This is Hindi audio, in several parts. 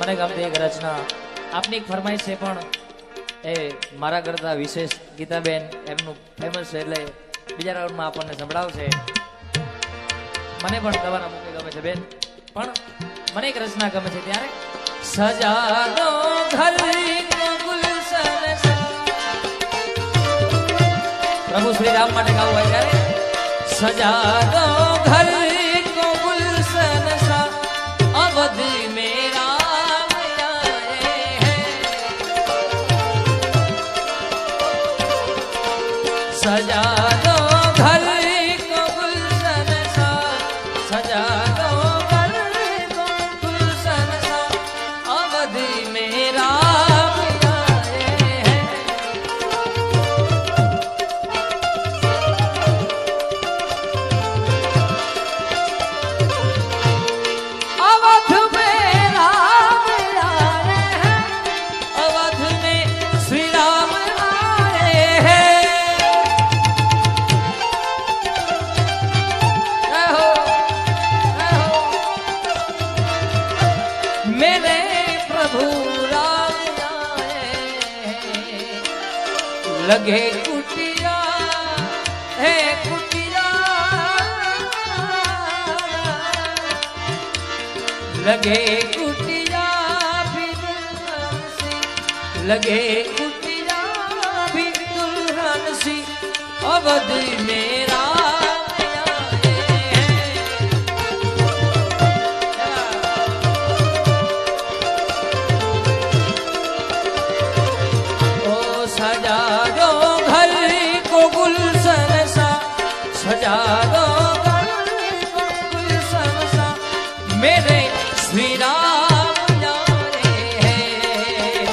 મને ગમતી એક રચના આપની એક ફરમાઈશ છે પણ એ મારા કરતા વિશેષ ગીતાબેન એમનું ફેમસ છે એટલે બીજા રાઉન્ડમાં આપણને સંભળાવશે. મને પણ તમારા મુકે ગમે છે બેન, પણ મને એક રચના ગમે છે. ત્યારે સજા દો ઘર ગુલશન, પ્રભુ શ્રી રામ માટે ગાવું હોય ત્યારે સજા દો ઘર को गुलशन सा अवध में राम आए हैं, सजा दो घर को गुलशन सा, सजा दो घर को गुलशन सा अवध में राम आए हैं. अवध में राम आए हैं, अवध में श्री राम आए हैं. मेरे प्रभु राम आए हैं, लगे कुटिया है कुटिया, लगे कुटिया भी दुल्हन सी, लगे कुटिया भी दुल्हन सी अवध में राम आए हैं. ओ सजा दो घर को गुलशन सा, सजा दो घर को गुलशन सा मेरे श्री राम जाने हैं.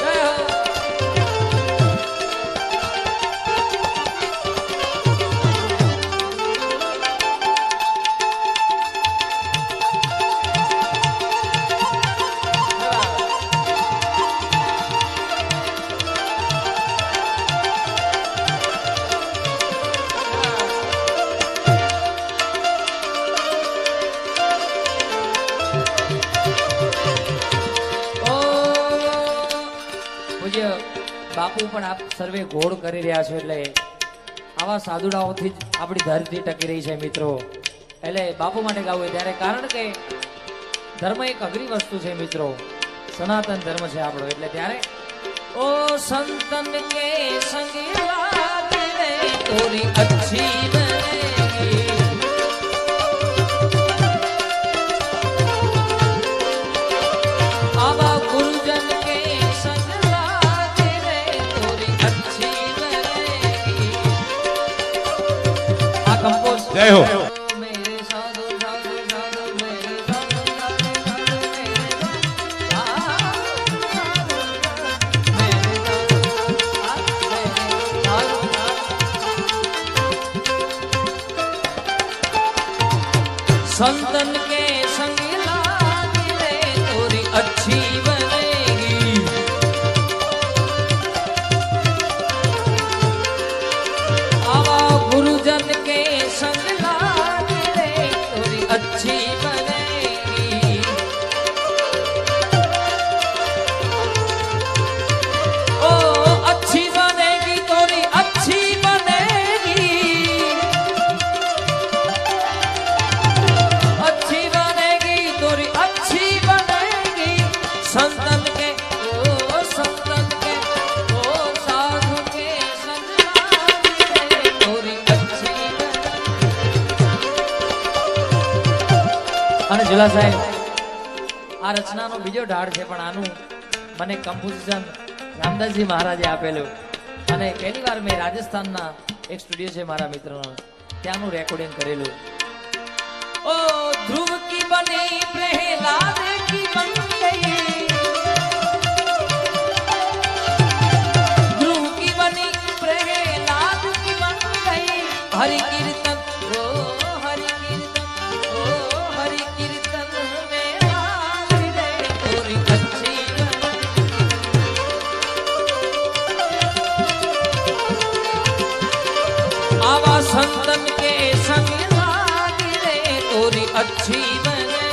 जय हो. પૂજ્ય બાપુ પણ આપ સર્વે ઘોડ કરી રહ્યા છો એટલે આવા સાધુડાઓથી જ આપણી ધરતી ટકી રહી છે મિત્રો. એટલે બાપુ માટે ગાવું ત્યારે કારણ કે ધર્મ એક અઘરી વસ્તુ છે મિત્રો, સનાતન ધર્મ છે આપણો. એટલે ત્યારે ઓ સંતન કે સંગ લાગે રે તોરી અચ્છી બનેગી, આવા ગુરુજન કે સંગ લાગે રે તોરી અચ્છી બનેગી. આ કંપોઝ જય હો. मेरे साधु साधु साधु मेरे साधु साधु साधु मेरे संतन के संग लागी रे तोरी अच्छी बनेगी, आवा गुरुजन के संग लागी रे तोरी अच्छी बनेगी. ओ अच्छी बनेगी तोरी अच्छी बनेगी, अच्छी बनेगी तोरी अच्छी बनेगी. संतन के ओ संतन के ओ साधु के संग लागी रे तोरी अच्छी बनेगी. અને જુલા સાહેબ આ રચનાનો બીજો ઢાળ છે પણ આનું મને કમ્પોઝિશન રામદાસજી મહારાજે આપેલું અને પહેલી વાર મેં રાજસ્થાનના એક સ્ટુડિયો છે મારા મિત્રનો ત્યાંનું રેકોર્ડિંગ કરેલું. ओ ध्रुव की बनी प्रहलाद की बन गई, ध्रुव की बनी प्रहलाद की बन गई. हरि कीर्तन ओ हरि कीर्तन ओ हरि कीर्तन में लागी रे तोरी अच्छी बनेगी, आवा संतन के संग लागी रे तोरी अच्छी बने.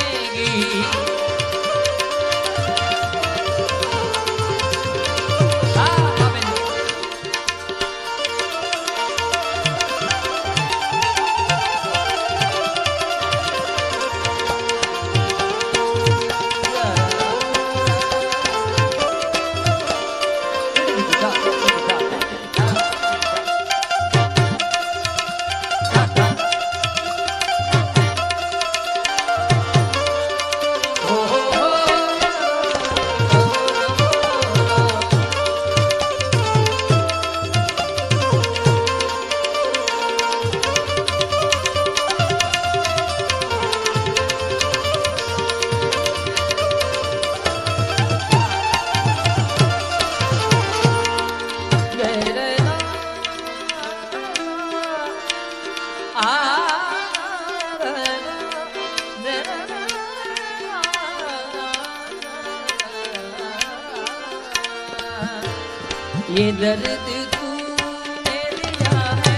ये दर्द तूने दिया है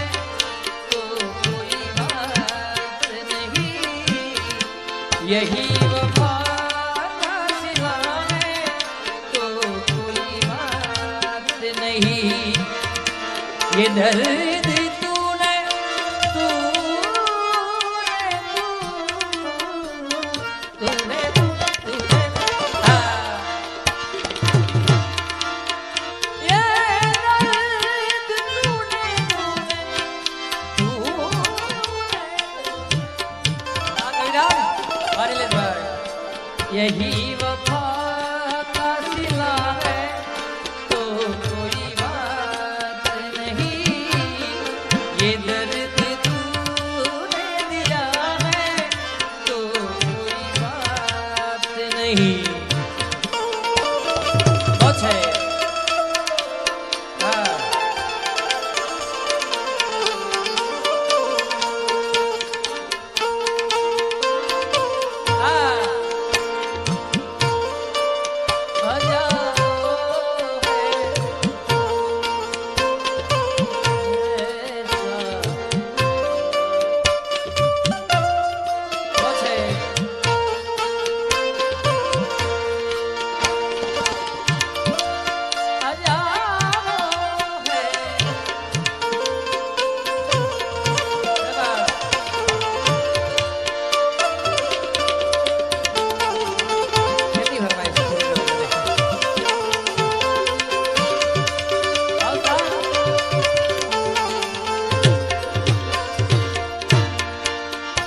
तो कोई बात नहीं, यही वफा का सिला है तो कोई बात नहीं। ये दर्द तूने यही वफा का सिला है तो कोई बात नहीं, ये दर्द तूने दिया है तो कोई बात नहीं। बहुत है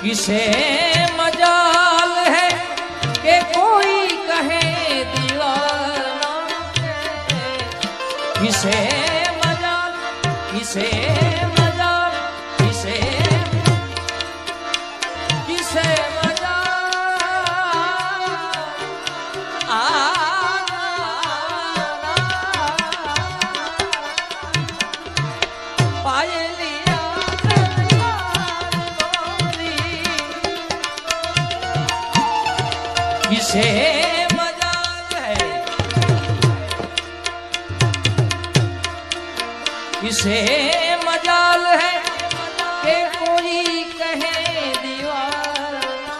किसे मजाल है कि कोई कहे दीवाना, किसे मजाल किसे मजाल किसे किसे मजाल पाए लिया किसे मजाल है, किसे मजाल है कि कोई कहे दीवाना,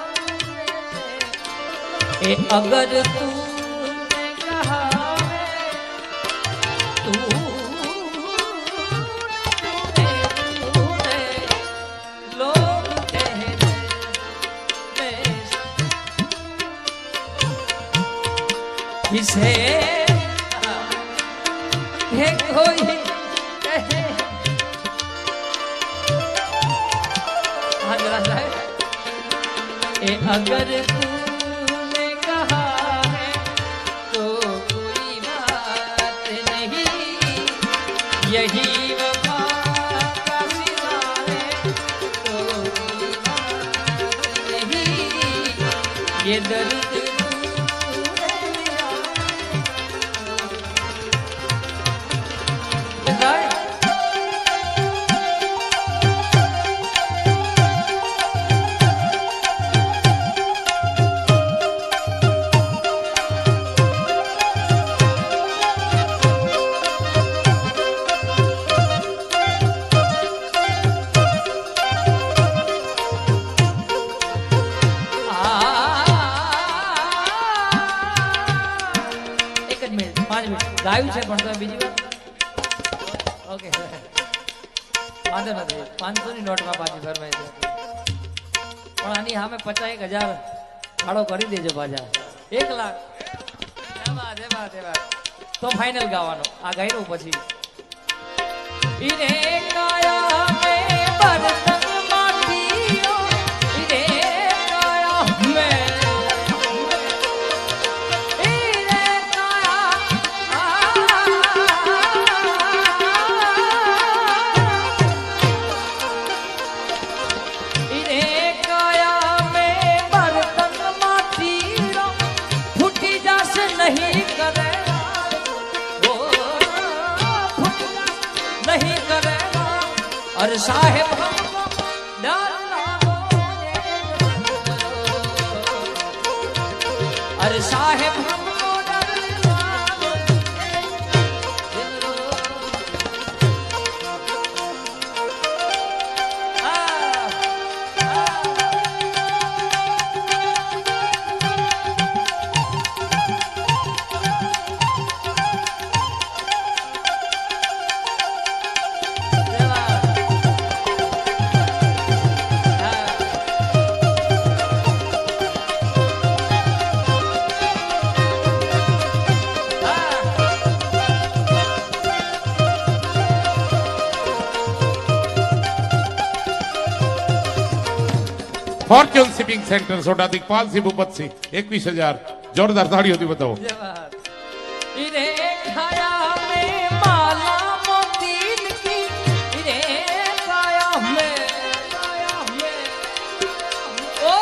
अगर तूने कहा है तूने लोग कहते किसे है कोई कहे अगर तूने कहा है तो कोई बात नहीं, यही वफा का सिला है तो कोई बात नहीं, ये दर्द ગાયું છે પણ તો બીજી વાર ઓકે વાંધો નથી 500 ની નોટમાં પાછી ફરમાઈ છે પણ આની સામે 50,000 ફાળો કરી દેજો પાછા 1 લાખ તો ફાઇનલ ગાવાનો આ ગાયરો પછી ઈરે કાયા મે બરતન માટીઓ ઈરે કાયા મે नहीं करेगा और साहेब हमको अरे साहेब हमको डर ફોર્ચ્યુન શિપિંગ સેન્ટર સોડા દિગ્પાલ સિંહ ભૂપત સિંહ 21,000 જોરદાર તાળીઓથી બતાવો इरे खाया में माला मोतीन की इरे खाया में ओ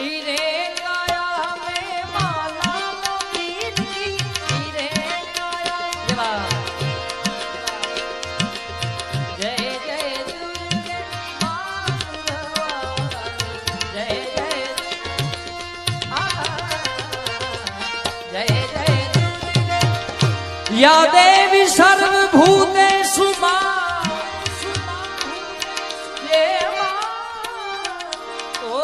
इरे खाया में माला मोतीन की इरे खाया जय जय दुर्गे जय जय जय जय या देवी सर्वभूतेषु ये ओ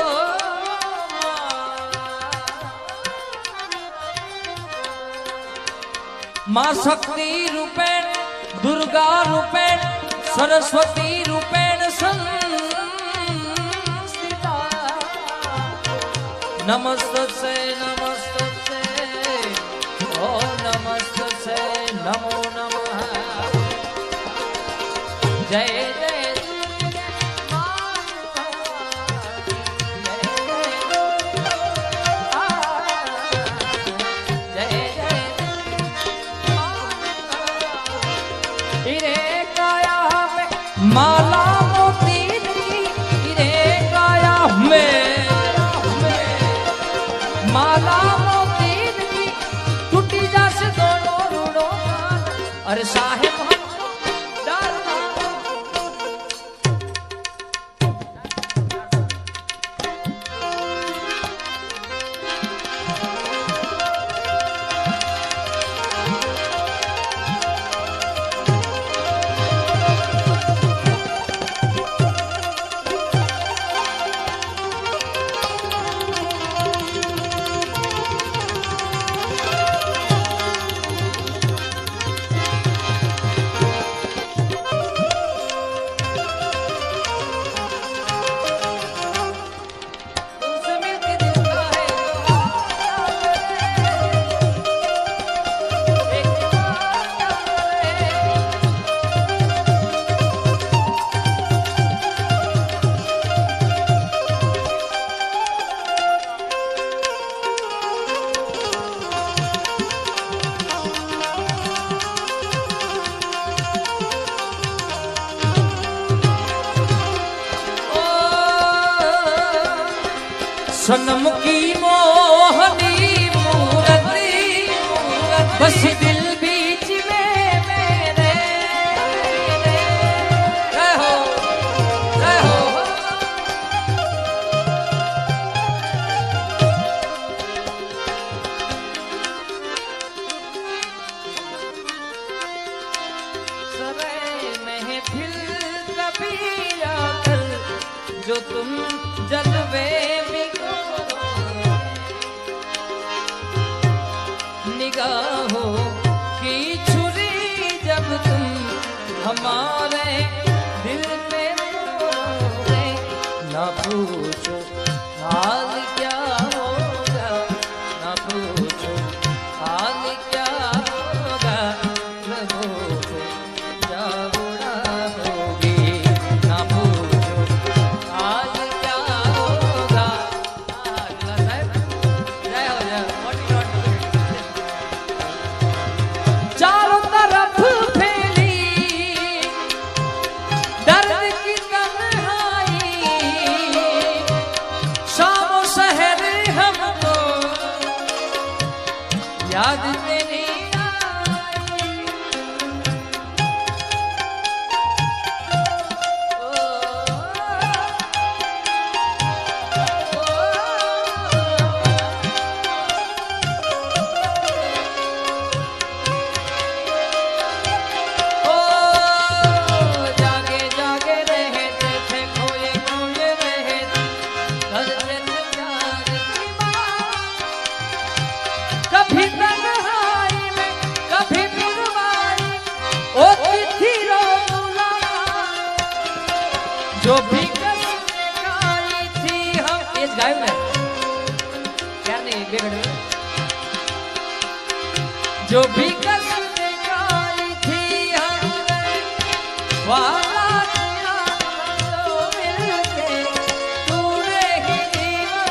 मां शक्ति रूपेण दुर्गा रूपेण सरस्वती रूपेण संस्थिता नमस्तस्यै नमस्तस्यै ओ नमस्तस्यै नमो नमः जय जय दुर्गे माता जय जय इरे काया में माला मोती की इरे काया में माला मोती की टूटी जासे दोनों रूड़ों अरे साहेब सनम की मोहनी मूरती बस दिल बीच में मेरे रहो रहो सरे महफिल कभी आकर जो तुम जलवे निगाहों की छुरी जब तुम हमारे दिल पे मारोगे ना पूछो हाल क्या होगा ना पूछो हाल क्या होगा लबों पे क्या उड़ाओगे ना पूछो हाल क्या होगा जय हो जय चारों तरफ फैली दर्द की तन्हाई शाम याद तेरी जो भी गाई थी हम इस गायब में क्या नहीं बिगड़ जो भी गाई थी हम वाला मिलके तूने ही जीवन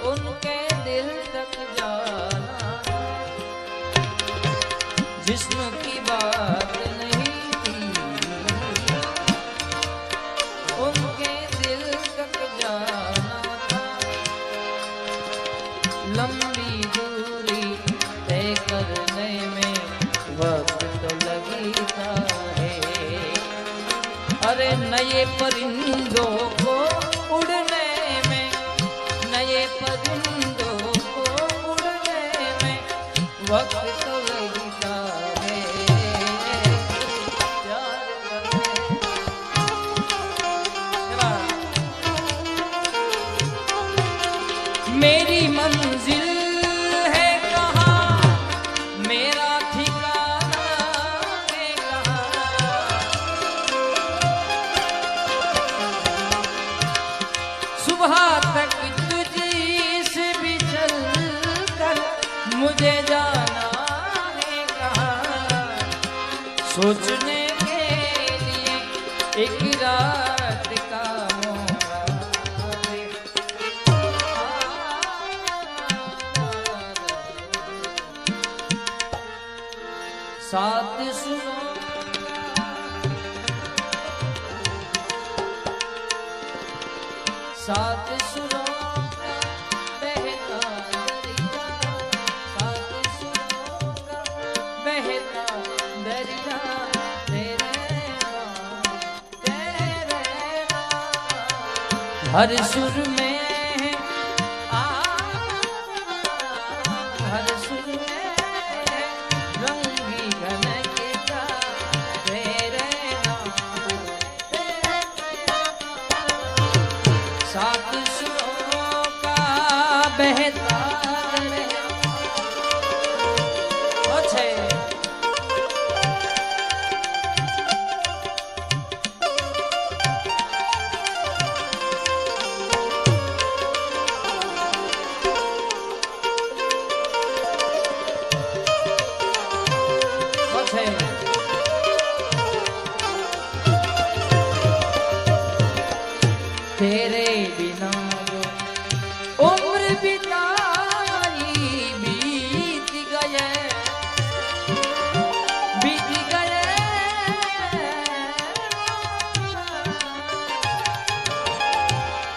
उनके दिल तक जाना जिस्म की बात नहीं थी उनके दिल तक जाना था लंबी दूरी तय करने में वक्त तो लगता है अरे नए परिंदों को उड़ने में नए परिंदों को उड़ने में वक्त तो लगता है प्यार करने मेरी मंजिल है कहाँ मेरा ठिकाना है कहाँ सुबह तक मुझे जाना है कहाँ सोचने के लिए एक रात का मौका दे साथ सुनो साथ सुनो बहता दरिया हर सुर में हर सुर में रंगी घनकता तेरे नाम सात सुरों का बहता अच्छे तेरे बिना जो उम्र बिताई बीत गए बीत गए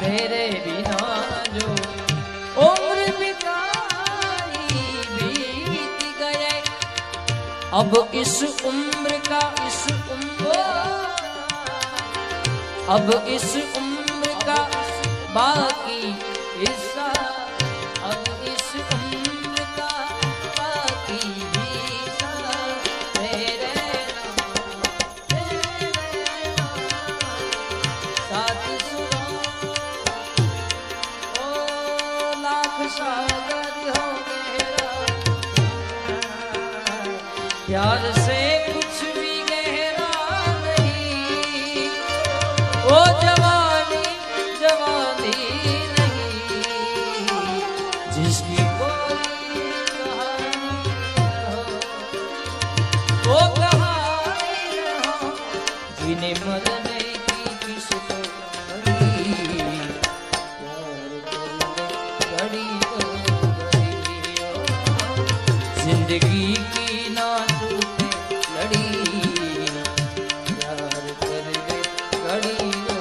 तेरे बिना जो उम्र बिताई बीत गए अब इस उम्र का अब इस उम्र का बाकी हिस्सा अब इस उम्र का बाकी हिस्सा तेरे नाम सात सुरों ओ लाख सागर हो मेरा प्यार से कुछ भी गहरा नहीं ओ जवानी जवानी नहीं जिसकी कोई कहानी हो वो कहानी हो जिन्हें मरने की किसको घड़ी तो घड़ी जिंदगी की